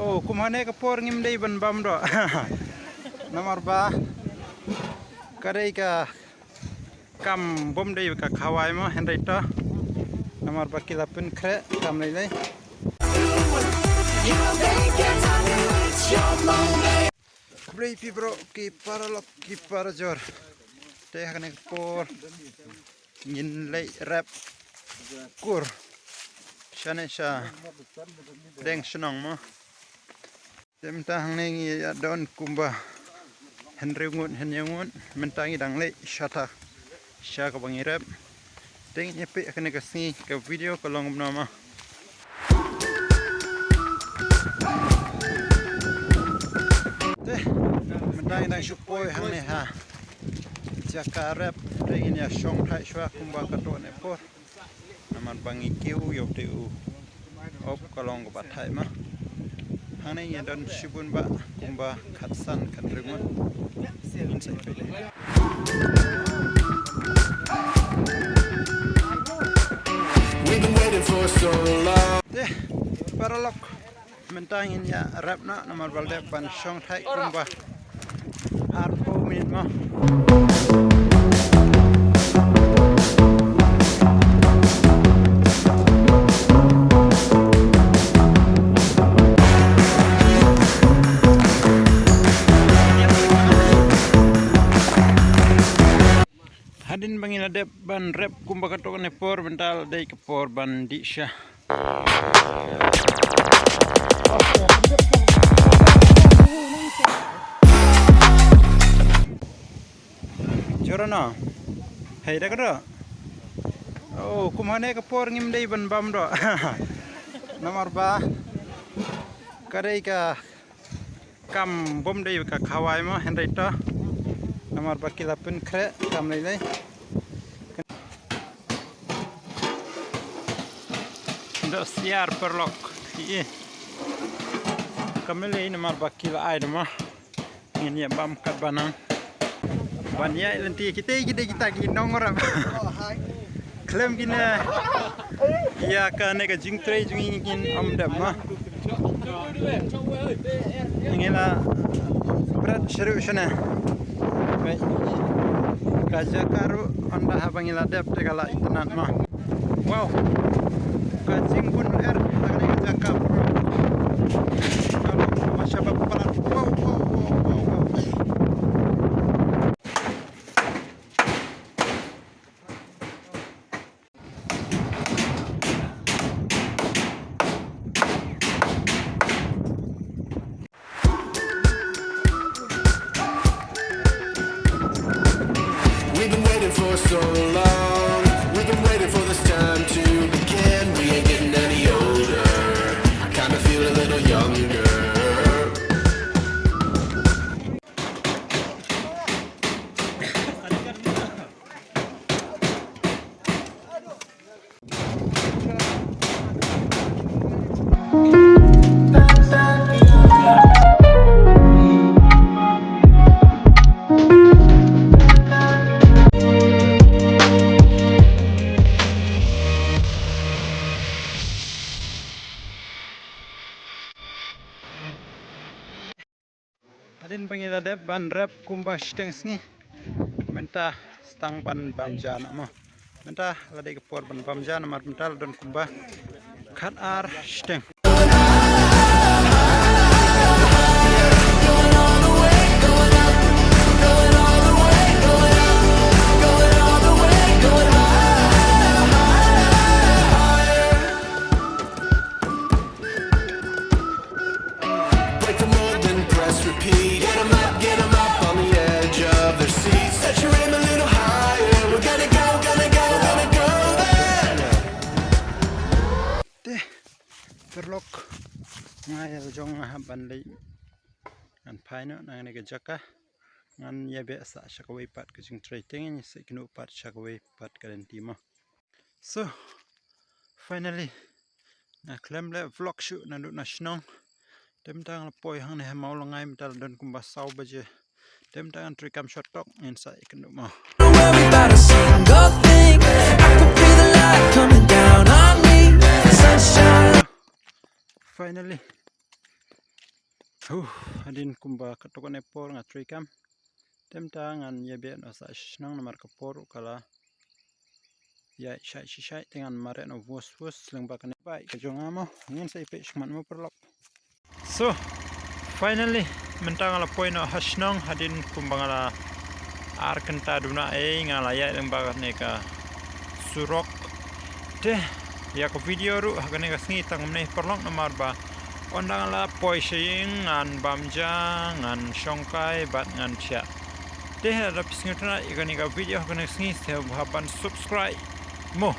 Oh, kumane ka por ngim dei ban bam do. Nomor ba kadai ka kam bom dei ka khawai ma hendai to. Nomor ba kila pun kre kam lai lai. Brei pi bro ki paralok ki parajor. Teh kane por ngin lai rap kur. Shane sha deng shnong mo. Tem tang nengi ya don kumba henreungun henyangun mentangi dang le shata sha ka bangi rap teng nyepe kane ka sni ka video ka long nama teh mentangi dang supoi hang ne ha jaka rap teng ya shong thai shwa kumba ka to ne por naman bangi kiu yo teu op ka long ka thai ma hang ne don shibun ba kumba khatsan khatreungun insai pe we've been waiting for so long paralok mentangin ya rap na nomor balde ban song thai kumba ar 4 minit mo Hadin bangila dep ban rap kumba katok ne por bental dei ke por ban di sha. Jorana. Hai da kada. Oh, kumane ke por ngim dei ban bam do. Nomor ba kadai ka kam bom dei ka khawai ma hendai to. Nomor ba kila pun kre kam lai lai. Siar perlok i kamele ina mar bakila aida ma ngin ya bam kat banang ban ya lenti kita ki nongora klem gina ya ka ne ka jing tre jing am dam ma ngela berat seru sana baik kaja karu anda habangila dep tegala itanan ma wow Kajing pun air agak jakap. Kalau masya Allah kepala wow. We've been waiting for so long. We've been waiting for this time to begin. We ain't getting any older. I kinda feel a little younger. Adin pangila dep ban rap kumba steng sngi menta stang ban bamjana mo menta lade ke por ban bamjana mar mental don kumba khat ar steng perlok ngai jong ban lei an phaino nang ne ke jaka ngan ye be sa shakawai pat ke jing trading ni se kinu pat shakawai pat guarantee mo so finally na klem le vlog shoot na du na snong dem tang la poi hang ne mau langai metal don kumba sau baje dem tang tri kam shot tok inside kinu mo finally Adin kumba katok ne por nga trikam temta ngan yebe no sa shnang namar kapor kala ya shai dengan mare no vos leng bakane bai ka jongamo ngin sai pe shman mo perlok so finally mentang ala poino hashnong hadin kumbangala arkenta duna ngala ya leng bakane ka surok de ya ko video ru hagane ka sngi tang ne perlok namar ba ondang la poi shing ngan bamja ngan shongkai bat ngan chia de ha rapis ngutna igani ka video hagane sngi se haban subscribe mo